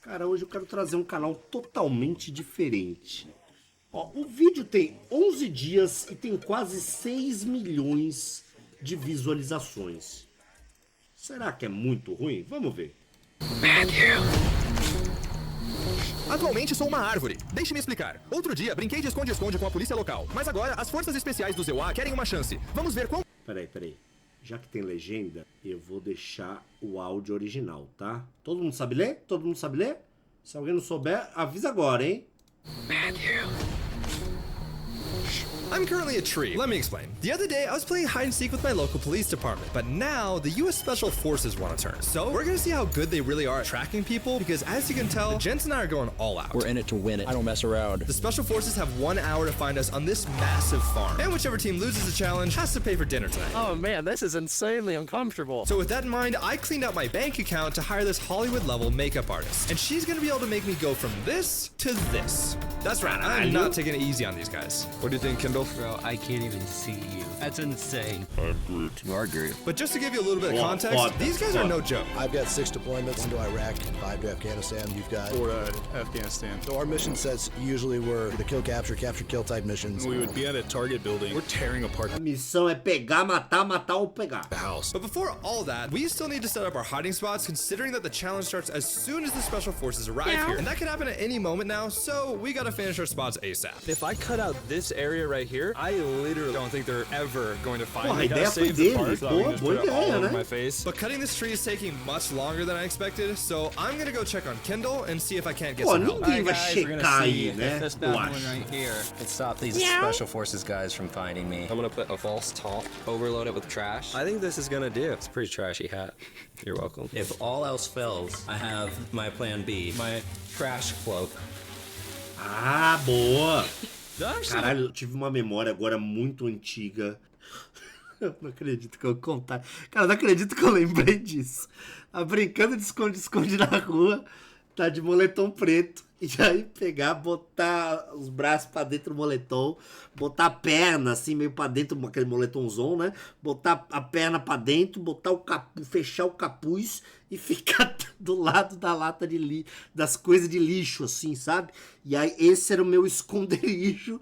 Cara, hoje eu quero trazer um canal totalmente diferente. Ó, o vídeo tem 11 dias e tem quase 6 milhões de visualizações. Será que é muito ruim? Vamos ver. Atualmente sou uma árvore. Deixe-me explicar. Outro dia brinquei de esconde-esconde com a polícia local, mas agora as forças especiais do ZEALOUS querem uma chance. Vamos ver qual... Peraí. Já que tem legenda, eu vou deixar o áudio original, tá? Todo mundo sabe ler? Todo mundo sabe ler? Se alguém não souber, avisa agora, hein? I'm currently a tree. Let me explain. The other day, I was playing hide and seek with my local police department, but now the U.S. Special Forces want to turn. So we're gonna see how good they really are at tracking people, because as you can tell, the gents and I are going all out. We're in it to win it. I don't mess around. The Special Forces have 1 hour to find us on this massive farm, and whichever team loses the challenge has to pay for dinner tonight. Oh man, this is insanely uncomfortable. So with that in mind, I cleaned out my bank account to hire this Hollywood-level makeup artist, and she's gonna be able to make me go from this to this. That's right, I'm not taking it easy on these guys. What do you think, Kindle? Bro, I can't even see you. That's insane. I'm Groot. You are Groot. But just to give you a little bit of context, these guys are no joke. I've got 6 deployments, 1 to Iraq, 5 to Afghanistan. You've got 4 to Afghanistan. So our mission sets usually were the kill, capture, kill type missions. We would be at a target building. We're tearing apart A missão é pegar, matar ou pegar. the house. But before all that, we still need to set up our hiding spots, considering that the challenge starts as soon as the Special Forces arrive here. And that could happen at any moment now, so we gotta finish our spots ASAP. If I cut out this area right here, I literally don't think they're ever going to find Porra, me. a ideia foi dele. Boa ideia, né? My face. But cutting this tree is taking much longer than I expected, so I'm gonna go check on Kindle and see if I can't get Pô, some help. ninguém vai checar aí, né? This Eu bad one acho. right here can stop these Special Forces guys from finding me. I'm gonna put a false top, overload it with trash. I think this is gonna do. It's a pretty trashy hat. You're welcome. If all else fails, I have my plan B, my trash cloak. Ah, boa! Caralho, eu tive uma memória agora muito antiga. Eu não acredito que eu contar. Cara, eu não acredito que eu lembrei disso. Tá brincando de esconde-esconde na rua, tá de moletom preto. E aí pegar, botar os braços pra dentro do moletom, botar a perna assim meio pra dentro, aquele moletomzão, né? Botar a perna pra dentro, botar o capuz, fechar o capuz e ficar do lado da lata de lixo, das coisas de lixo, assim, sabe? E aí esse era o meu esconderijo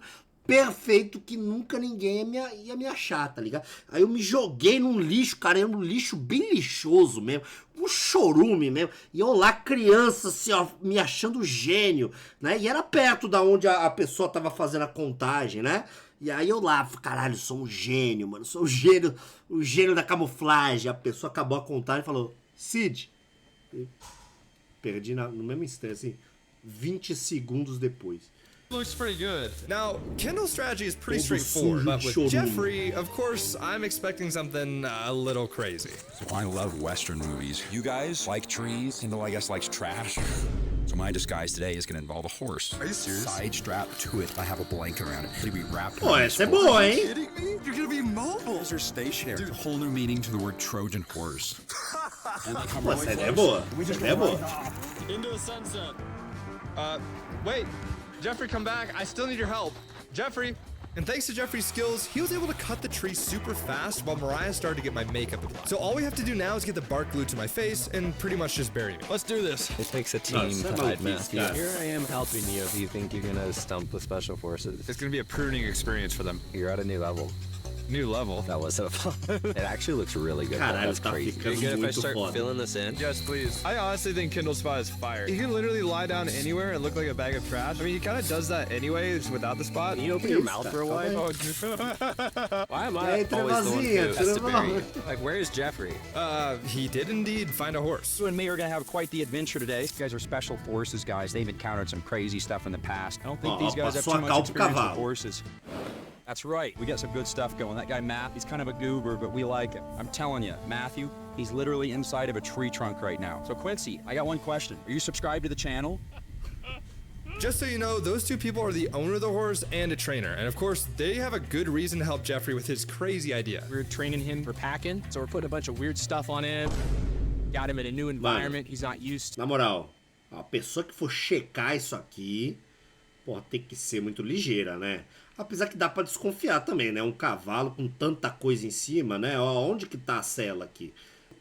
perfeito, que nunca ninguém ia me achar, tá ligado? Aí eu me joguei num lixo, cara, era um lixo bem lixoso mesmo, um chorume mesmo, e eu lá criança, assim, ó, me achando gênio, né? E era perto da onde a pessoa tava fazendo a contagem, né? E aí eu lá, caralho, sou um gênio, mano, sou o gênio da camuflagem. A pessoa acabou a contagem e falou, Cid, perdi no mesmo instante, assim, 20 segundos depois. Looks pretty good. Now, Kindle's strategy is pretty straightforward, but with Jeffrey, of course, I'm expecting something a little crazy. So I love Western movies. You guys like trees? Kindle, I guess, likes trash. So my disguise today is going to involve a horse. Are you serious? Side strapped to it, I have a blanket around it. It'll be wrapped Pô, around essa é this horse. boa, hein? Kidding me? You're gonna be mobile. These are stationary. There's a whole new meaning to the word Trojan horse. Pô, essa ideia é boa. Essa ideia é boa. Into a sunset. Wait, Jeffrey, come back. I still need your help. Jeffrey. And thanks to Jeffrey's skills, he was able to cut the tree super fast while Mariah started to get my makeup applied. So all we have to do now is get the bark glued to my face and pretty much just bury me. Let's do this. It takes a team to hide Matthew. Here I am helping you if you think you're gonna stump the Special Forces. It's gonna be a pruning experience for them. You're at a new level. New level. That was a fun. It actually looks really good. Caralho, That's tá crazy. ficando You good if I muito start foda. filling this in? Yes, please. I honestly think Kindle's spot is fire. He can literally lie down anywhere and look like a bag of trash. I mean, he kind of does that anyway, just without the spot. Can you open your mouth for a while? Why am I Hey, always the one Trevozinha, who has to tudo bury bom? you? Like, where's Jeffrey? He did indeed find a horse. You and me are gonna have quite the adventure today. These guys are Special Forces guys. They've encountered some crazy stuff in the past. I don't think these guys have passou too a much cal pro experience with cavalo. horses. That's right. We got some good stuff going. That guy Matt, he's kind of a goober, but we like him. I'm telling you, Matthew, he's literally inside of a tree trunk right now. So Quincy, I got one question. Are you subscribed to the channel? Just so you know, those two people are the owner of the horse and a trainer. And of course, they have a good reason to help Jeffrey with his crazy idea. We're training him for packing, so we're putting a bunch of weird stuff on him. Got him in a new environment he's not used to. Na moral, a pessoa que for checar isso aqui, pô, tem que ser muito ligeira, né? Apesar que dá pra desconfiar também, né? Um cavalo com tanta coisa em cima, né? Ó, onde que tá a cela aqui?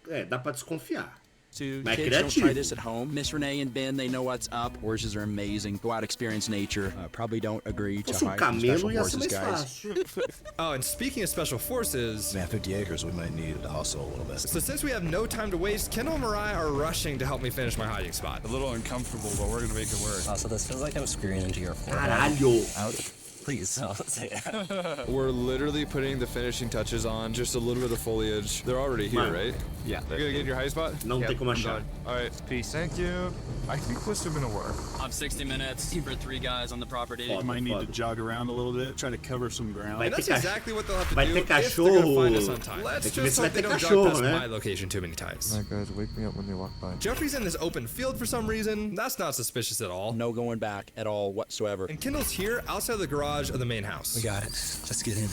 É, dá pra desconfiar. to Mas kids, don't criativo. try this at home. Miss Renee and Ben, they know what's up. Horses are amazing. Go out, experience nature. Probably don't agree to Fosse hire some special camelo ia ser horses, mais guys. fácil. Oh, and speaking of special forces, Man, 50 acres, we might need to hustle a little bit. so since we have no time to waste, Kendall and Mariah are rushing to help me finish my hiding spot. A little uncomfortable, but we're gonna make it work. Oh, so this feels like I'm screaming into your forehead. Caralho. Out. Please. No, let's say it. We're literally putting the finishing touches on, just a little bit of foliage. They're already here, Mano. right? Yeah. You're gonna get your high spot? Não tem como achar. All right, peace. Thank you. I think this is gonna work. I'm 60 minutes for 3 guys on the property. Foda, Might need to foda. jog around a little bit, try to cover some ground. Vai And ter that's cachorro. exactly what they'll have to Vai do ter if they're gonna cachorro. find us on time. Tem Let's que ver just se vai hope they ter don't cachorro, drive past né? my location too many times. Guys, wake me up when they walk by. Jeffrey's in this open field for some reason. That's not suspicious at all. No going back at all whatsoever. And Kendall's here outside the garage of the main house. We got it. Just get in.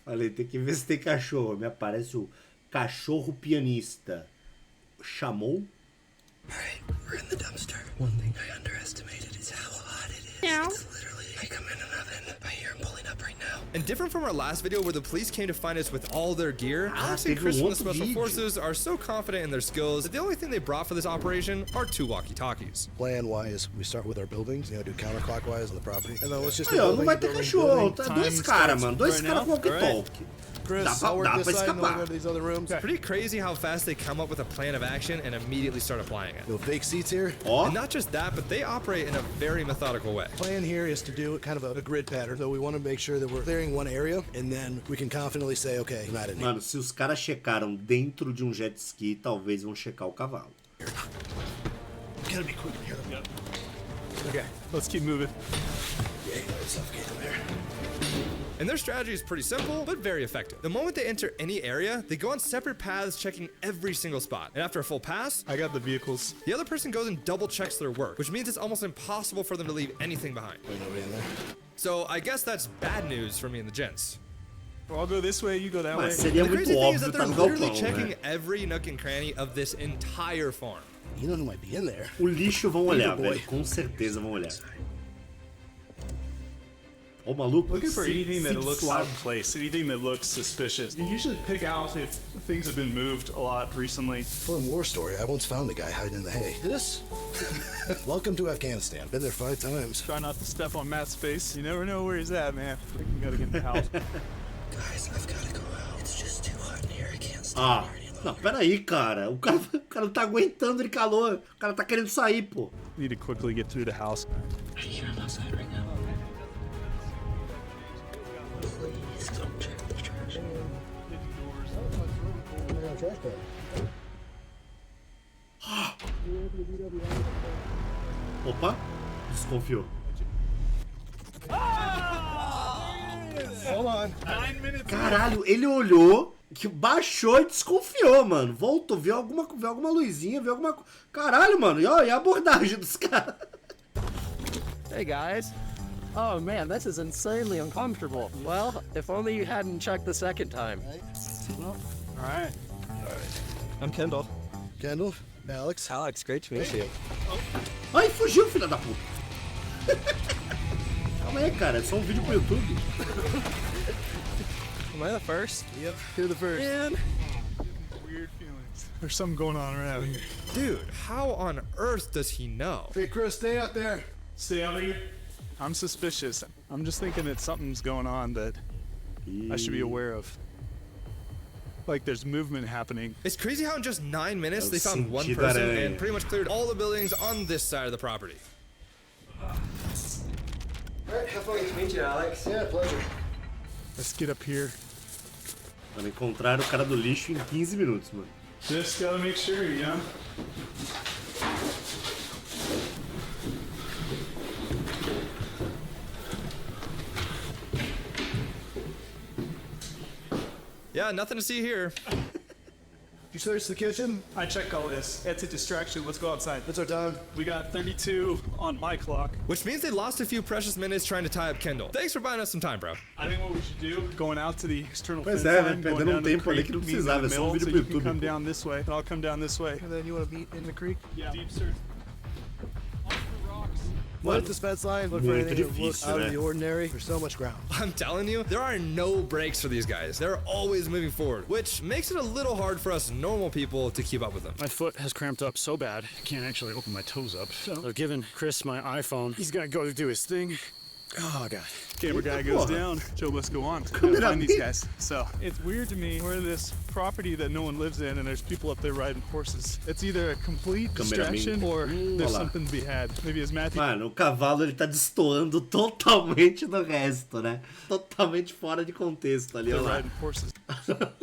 Falei, tem que ver se tem cachorro. Me aparece o cachorro pianista. Chamou? Alright, we're in the dumpster. One thing I underestimated is how hot it is. It's literally like I'm in an oven. I hear him pulling up right now. And different from our last video where the police came to find us with all their gear, Alex and teve Chris from the outro Special vídeo. Forces are so confident in their skills that the only thing they brought for this operation are 2 walkie-talkies. Plan-wise, we start with our buildings, do counterclockwise on the property. And then let's just Aí, ó, não vai ter cachorro. building. Tá dois caras, mano. Dois caras com walkie-talkie. Chris, Dá pra- I'll work dá this pra side and we'll escapar. go to these other rooms. Pretty crazy how fast they come up with a plan of action and immediately start applying it. No fake seats here. Ó, And not just that, but they operate in a very methodical way. Plan here is to do kind of a grid pattern. So we want to make sure that we're clearing one area, and then we can confidently say, okay, we're not in here. mano, se os caras checaram dentro de um jet ski, talvez vão checar o cavalo. Gotta be quick here. Okay, let's keep moving. Yeah, you gotta suffocate them there. And their strategy is pretty simple, but very effective. The moment they enter any area, they go on separate paths checking every single spot. And after a full pass, I got the vehicles. the other person goes and double checks their work, which means it's almost impossible for them to leave anything behind. Ain't nobody in there. So I guess that's bad news for me and the gents. Well, I'll go this way, you go that way. Mas seria The muito crazy thing is óbvio that tá they're no literally galpão, checking né? every nook and cranny of this entire farm. You know who might be in there. O lixo vão olhar, boy. velho. Com certeza vão olhar. Ô, maluco. Looking for se- anything that se looks suave. out of place, anything that looks suspicious. You usually pick out if things have been moved a lot recently. Fun war story. I once found a guy hiding in the hay. This? Welcome to Afghanistan. Been there 5 times. Try not to step on Matt's face. You never know where he's at, man. I think we gotta get in the house. Guys, I've gotta go out. It's just too hot in here. I can't stay Ah, here any não, longer. peraí, cara. O cara não tá aguentando de calor. O cara tá querendo sair, pô. Need to quickly get through the house. I hear him outside right now. Please don't check the trash. Opa, desconfiou. Hold on. Caralho, ele olhou, que baixou e desconfiou, mano. Voltou, viu alguma luzinha, viu alguma... Caralho, mano, e ó, e a abordagem dos caras? Hey guys. Oh man, this is insanely uncomfortable. Well, if only you hadn't checked the second time. Alright. I'm Kendall. Kendall? Alex? Alex, great to meet you. Ai, fugiu, filha da puta. Calma aí, cara, é só um vídeo pro YouTube. Am I the first? Yep, you're the first. Man. Weird feelings. There's something going on around here. Dude, how on earth does he know? Hey, Chris, stay out there. Stay out of here. I'm suspicious. I'm just thinking that something's going on that I should be aware of. Like there's movement happening. It's crazy how in just 9 minutes they found one sentido person aranha. and pretty much cleared all the buildings on this side of the property. Alright, have fun. Nice to meet you, Alex. Yeah, pleasure. Let's get up here. Mano, encontraram o cara do lixo em 15 minutos, mano. Just gotta make sure, you know? Yeah, nothing to see here. You search the kitchen? I checked all this. It's a distraction. Let's go outside. That's our time. We got 32 on my clock. Which means they lost a few precious minutes trying to tie up Kendall. Thanks for buying us some time, bro. I think what we should do, going out to the external Pois fence é, né? line, going Perdendo down the tempo ali creek, que não meeting in precisava, the é só um middle, vídeo so pro you can YouTube, come pô. down this way, and I'll come down this way. And then you want to meet in the creek? Yeah. Deep search. Off the rocks. Look at this fence line. Look for anything that looks out of the ordinary. There's so much ground. I'm telling you, there are no breaks for these guys. They're always moving forward, which makes it a little hard for us normal people to keep up with them. My foot has cramped up so bad, I can't actually open my toes up. So I've given Chris my iPhone. He's got to go do his thing. Oh, God. Camera guy goes down. Show must go on. Gotta find these guys. So it's weird to me. We're in this property that no one lives in, and there's people up there riding horses. It's either a complete distraction or there's something to be had. Maybe as Matthew... Mano, o cavalo ele tá destoando totalmente do resto, né? Totalmente fora de contexto ali, ó lá.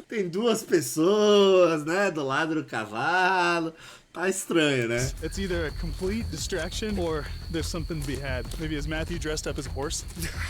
Tem duas pessoas, né? Do lado do cavalo. Tá estranho, né? It's either a complete distraction or there's something to be had. Maybe is Matthew dressed up as a horse?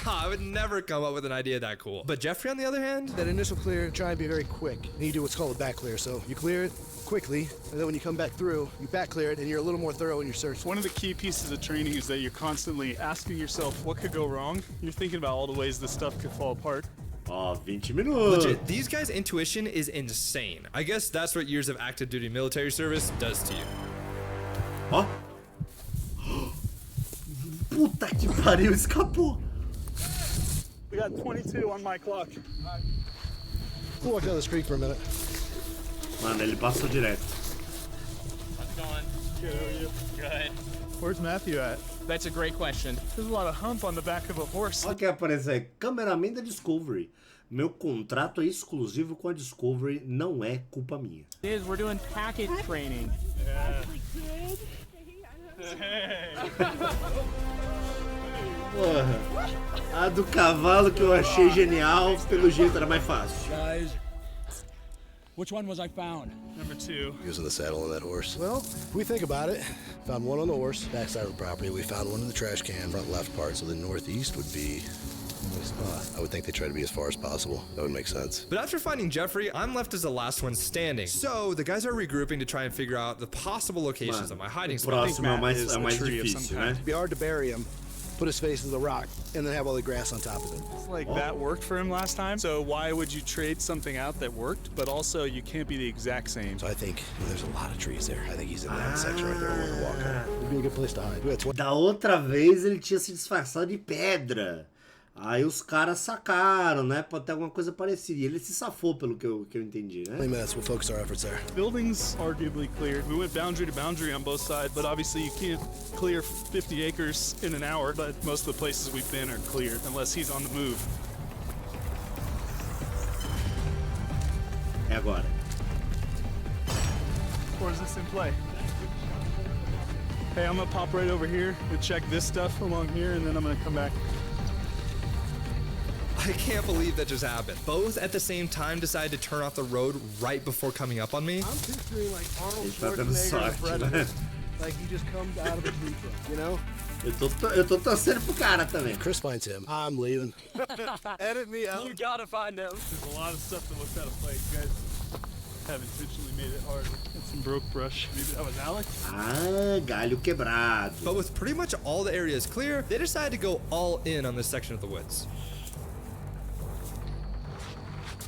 I would never come up with an idea that cool. But Jeffrey, on the other hand, that initial clear, try and be very quick. And you do what's called a back clear. So you clear it quickly, and then when you come back through, you back clear it, and you're a little more thorough in your search. One of the key pieces of training is that you're constantly asking yourself what could go wrong. You're thinking about all the ways this stuff could fall apart. Oh, 20 minutos. Legit, these guys' intuition is insane. I guess that's what years of active duty military service does to you. Ó. Puta que pariu, escapou. We got 22 on my clock. We'll walk down this creek for a minute. Mano, ele passou direto. How's it going? Good, how are you? Good. Where's Matthew at? That's a great question. There's a lot of hump on the back of a horse. Olha que aparece aí, cameraman da Discovery. Meu contrato é exclusivo com a Discovery, não é culpa minha. It is, we're doing packet training. Yeah. Porra, a do cavalo que eu achei genial, pelo jeito era mais fácil. Guys, which one was I found? Number 2. He was in the saddle on that horse. Well, if we think about it, found one on the horse, backside of the property. We found one in the trash can, front left part. So the northeast would be the spot. I would think they try to be as far as possible. That would make sense. But after finding Jeffrey, I'm left as the last one standing. So the guys are regrouping to try and figure out the possible locations of my hiding spot. Próximo é mais difícil, né? It'd be hard to bury him, put his face in the rock, and then have all the grass on top of it. It's like that worked for him last time, so why would you trade something out that worked, but also you can't be the exact same? So I think there's a lot of trees there. I think he's in that section right there where we're walking. Would be a good place to hide. Da outra vez ele tinha se disfarçado de pedra. Aí os caras sacaram, né? Pode ter alguma coisa parecida. E ele se safou, pelo que eu entendi, né? 20 minutes, we'll focus our efforts there. Buildings arguably cleared. We went boundary to boundary on both sides, but obviously you can't clear 50 acres in an hour. But most of the places we've been are clear, unless he's on the move. É agora. Where's this in play? Hey, I'm gonna pop right over here and check this stuff along here, and then I'm gonna come back. I can't believe that just happened. Both at the same time decided to turn off the road right before coming up on me. I'm picturing like Arnold Tá dando sorte, né? Like he just comes out of a tree truck, you know? Eu tô torcendo pro cara também. If Chris finds him, I'm leaving. Edit me out. You gotta find him. There's a lot of stuff that looks out of place, guys. Have intentionally made it hard. Got some broke brush. Maybe that was Alex? Ah, galho quebrado. But with pretty much all the areas clear, they decided to go all in on this section of the woods.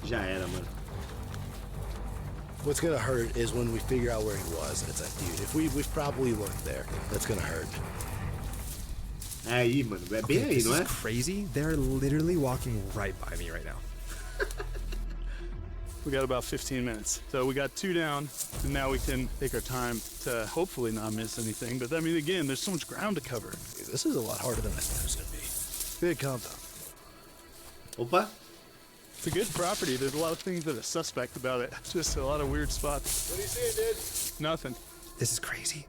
Já era, mano. What's gonna hurt is when we figure out where he was. It's like, dude, if we've probably looked there. That's gonna hurt. É aí, mano. É bem aí, não é? This is crazy. They're literally walking right by me right now. We got about 15 minutes. So we got 2 down, and now we can take our time to hopefully not miss anything. But I mean, again, there's so much ground to cover. Dude, this is a lot harder than I thought it was gonna be. Big compound. Opa. It's a good property. There's a lot of things that are suspect about it. It's just a lot of weird spots. What are you seeing, dude? Nothing. This is crazy.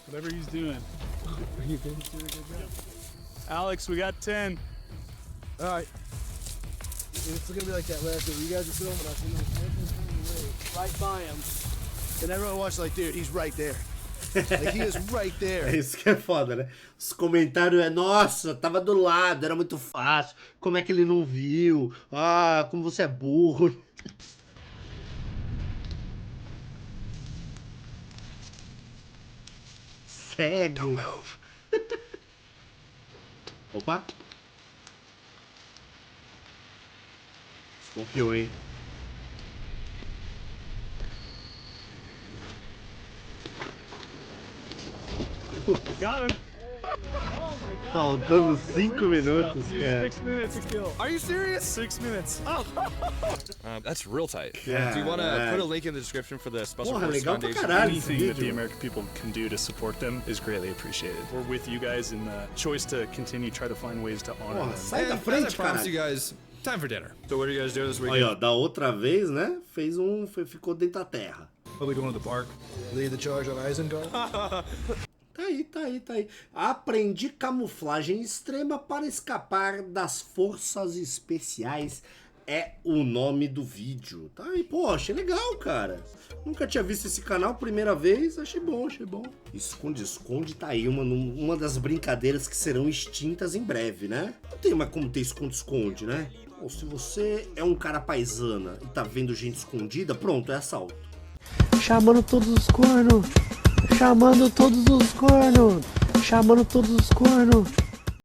Whatever he's doing. He's doing a good job. Alex, we got 10. All right. It's gonna be like that last day. You guys are filming us, and we're right by him. And everyone watches like, dude, he's right there. Like, he is right there. É isso que é foda, né? Os comentários é, nossa, tava do lado, era muito fácil. Como é que ele não viu? Ah, como você é burro. Cego. Don't move. Opa. Confiou, hein? Got him. Faltando 5 minutos, cara. 6 minutes to kill. Are you serious? 6 minutes. Oh. That's real tight. Yeah, do you want to right. put a link in the description for the Special Porra, Forces legal pra Foundation? caralho. Anything that the American people can do to support them is greatly appreciated. We're with you guys in the choice to continue try to find ways to honor Porra, them. sai da And as I frente, promised cara. you guys, time for dinner. So what are you guys doing this weekend? Aí, ó, da outra vez, né? Ficou dentro da terra. What are we doing at the park? Lead the charge on Isengard. Tá aí. Aprendi camuflagem extrema para escapar das forças especiais. É o nome do vídeo. Tá aí, pô, achei legal, cara. Nunca tinha visto esse canal, primeira vez, achei bom. Esconde, tá aí, uma das brincadeiras que serão extintas em breve, né? Não tem mais como ter esconde, né? Ou se você é um cara paisana e tá vendo gente escondida, pronto, é assalto. Chamando todos os cornos. Chamando todos os cornos.